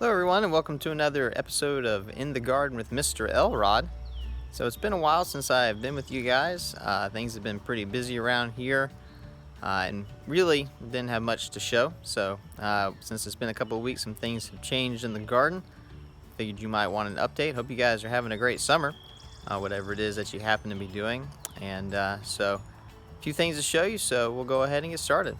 Hello everyone and welcome to another episode of In the Garden with Mr. Elrod. So it's been a while since I've been with you guys. Things have been pretty busy around here and really didn't have much to show. So since it's been a couple of weeks, some things have changed in the garden. Figured you might want an update. Hope you guys are having a great summer, whatever it is that you happen to be doing. And so a few things to show you, so we'll go ahead and get started.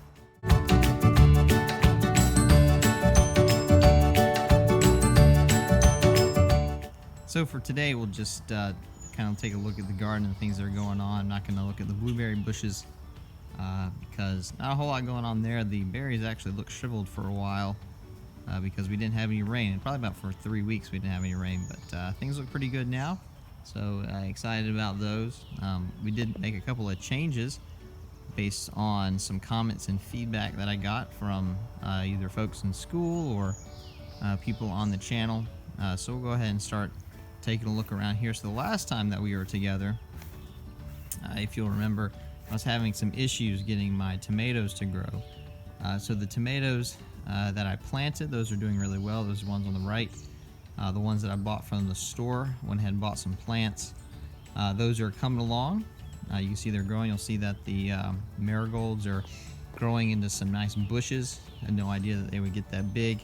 So for today, we'll just kind of take a look at the garden and things that are going on. I'm not going to look at the blueberry bushes because not a whole lot going on there. The berries actually look shriveled for a while because we didn't have any rain. Probably about for 3 weeks we didn't have any rain, but things look pretty good now. So excited about those. We did make a couple of changes based on some comments and feedback that I got from either folks in school or people on the channel. So we'll go ahead and start taking a look around here. So the last time that we were together, if you'll remember, I was having some issues getting my tomatoes to grow. So the tomatoes that I planted, those are doing really well. Those are ones on the right. The ones that I bought from the store, went ahead and bought some plants. Those are coming along. You can see they're growing. You'll see that the marigolds are growing into some nice bushes. I had no idea that they would get that big.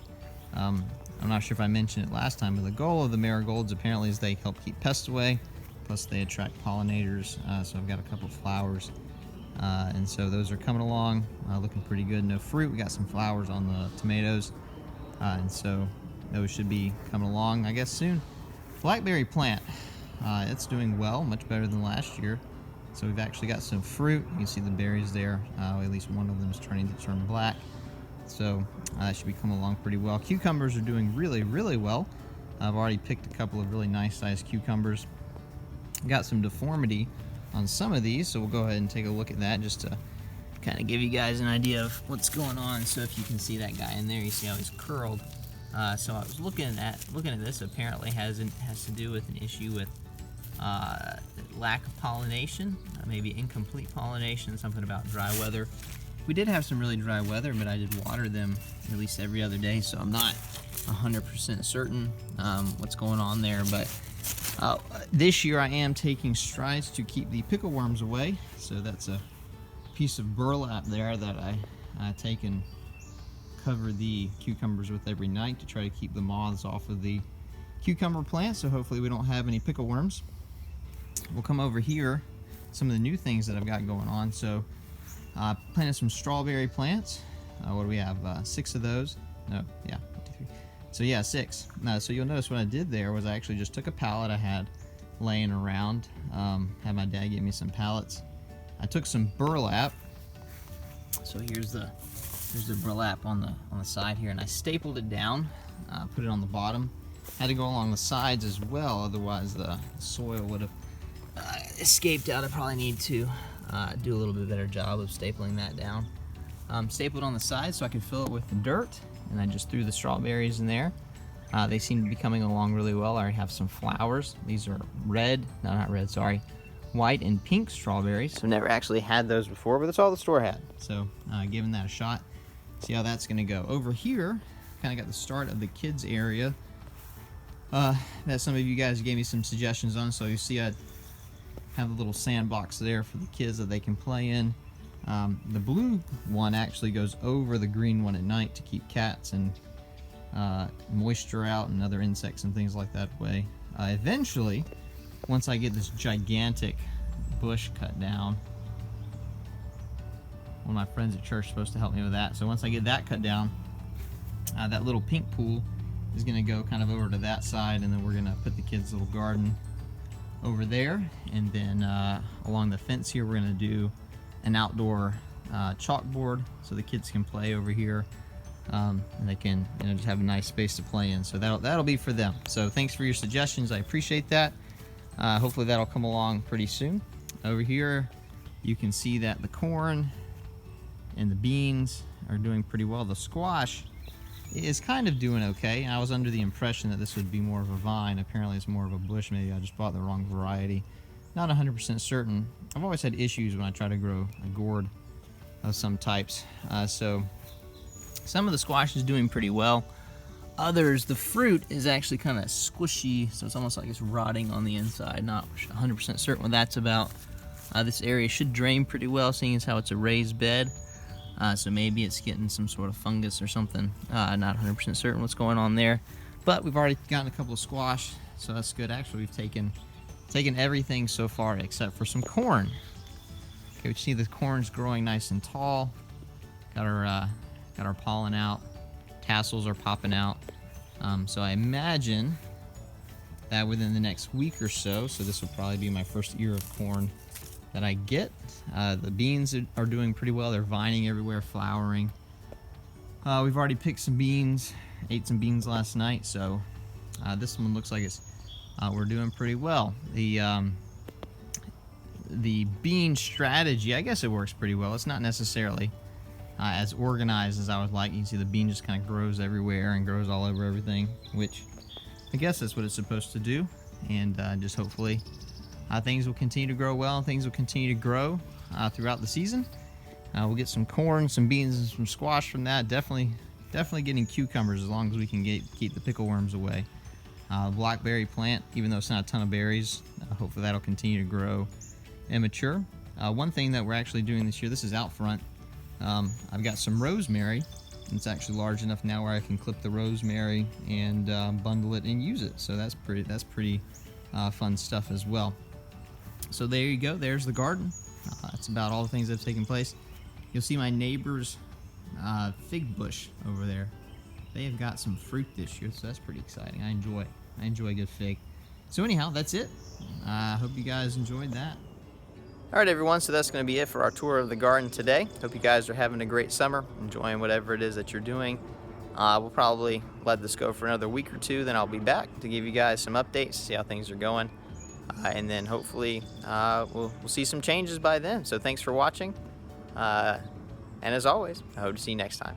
I'm not sure if I mentioned it last time, but the goal of the marigolds apparently is they help keep pests away, plus they attract pollinators. So I've got a couple of flowers, and so those are coming along, looking pretty good. No fruit. We got some flowers on the tomatoes, and so those should be coming along, I guess, soon. Blackberry plant, it's doing well, much better than last year. So we've actually got some fruit. You can see the berries there. At least one of them is turning to turn black. So that should be coming along pretty well. Cucumbers are doing really, really well. I've already picked a couple of really nice sized cucumbers. Got some deformity on some of these, so we'll go ahead and take a look at that just to kind of give you guys an idea of what's going on. So if you can see that guy in there, you see how he's curled. So I was looking at this. Apparently has to do with an issue with lack of pollination, maybe incomplete pollination, something about dry weather. We did have some really dry weather, but I did water them at least every other day, so I'm not 100% certain what's going on there. But this year I am taking strides to keep the pickle worms away. So that's a piece of burlap there that I take and cover the cucumbers with every night to try to keep the moths off of the cucumber plant. So hopefully we don't have any pickle worms. We'll come over here, some of the new things that I've got going on. So planted some strawberry plants. What do we have? 6 of those. No, yeah, 1, 2, 3. So yeah, 6. So you'll notice what I did there was I actually just took a pallet I had laying around. Had my dad give me some pallets. I took some burlap. So here's the burlap on the side here, and I stapled it down. Put it on the bottom. Had to go along the sides as well, otherwise the soil would have escaped out. I probably need to do a little bit better job of stapling that down. Stapled on the side so I could fill it with the dirt, and I just threw the strawberries in there. They seem to be coming along really well. I already have some flowers. These are white and pink strawberries. So never actually had those before, but that's all the store had. So giving that a shot. See how that's gonna go. Over here, kind of got the start of the kids area that some of you guys gave me some suggestions on. So you see I have a little sandbox there for the kids that they can play in. The blue one actually goes over the green one at night to keep cats and moisture out and other insects and things like that away. Eventually, once I get this gigantic bush cut down, one of my friends at church is supposed to help me with that. So once I get that cut down, that little pink pool is going to go kind of over to that side, and then we're going to put the kids' little garden over there, and then along the fence here we're going to do an outdoor chalkboard so the kids can play over here, and they can just have a nice space to play in. So that'll be for them. So thanks for your suggestions, I appreciate that. Hopefully that'll come along pretty soon. Over here you can see that the corn and the beans are doing pretty well. The squash is kind of doing okay. I was under the impression that this would be more of a vine. Apparently it's more of a bush. Maybe I just bought the wrong variety. Not 100% certain. I've always had issues when I try to grow a gourd of some types. So some of the squash is doing pretty well. Others, the fruit is actually kind of squishy, so it's almost like it's rotting on the inside. Not 100% certain what that's about. This area should drain pretty well, seeing as how it's a raised bed. So maybe it's getting some sort of fungus or something. Not 100% certain what's going on there. But we've already gotten a couple of squash, so that's good. Actually, we've taken everything so far except for some corn. Okay, we see the corn's growing nice and tall. Got our pollen out. Tassels are popping out. So I imagine that within the next week or so this will probably be my first ear of corn that I get. The beans are doing pretty well. They're vining everywhere, flowering. We've already picked some beans, ate some beans last night, so this one looks like we're doing pretty well. The bean strategy, I guess it works pretty well. It's not necessarily as organized as I would like. You can see the bean just kind of grows everywhere and grows all over everything, which I guess that's what it's supposed to do. And just hopefully things will continue to grow well, and things will continue to grow throughout the season. We'll get some corn, some beans, and some squash from that. Definitely getting cucumbers as long as we can keep the pickle worms away. Blackberry plant, even though it's not a ton of berries, hopefully that'll continue to grow and mature. One thing that we're actually doing this year, this is out front. I've got some rosemary. It's actually large enough now where I can clip the rosemary and bundle it and use it. So that's pretty fun stuff as well. So there you go. There's the garden. That's about all the things that have taken place. You'll see my neighbor's fig bush over there. They have got some fruit this year, so that's pretty exciting. I enjoy a good fig. So anyhow, that's it. I hope you guys enjoyed that. All right, everyone, so that's going to be it for our tour of the garden today. Hope you guys are having a great summer, enjoying whatever it is that you're doing. We'll probably let this go for another week or two, then I'll be back to give you guys some updates, see how things are going. And then hopefully we'll see some changes by then. So thanks for watching. And as always, I hope to see you next time.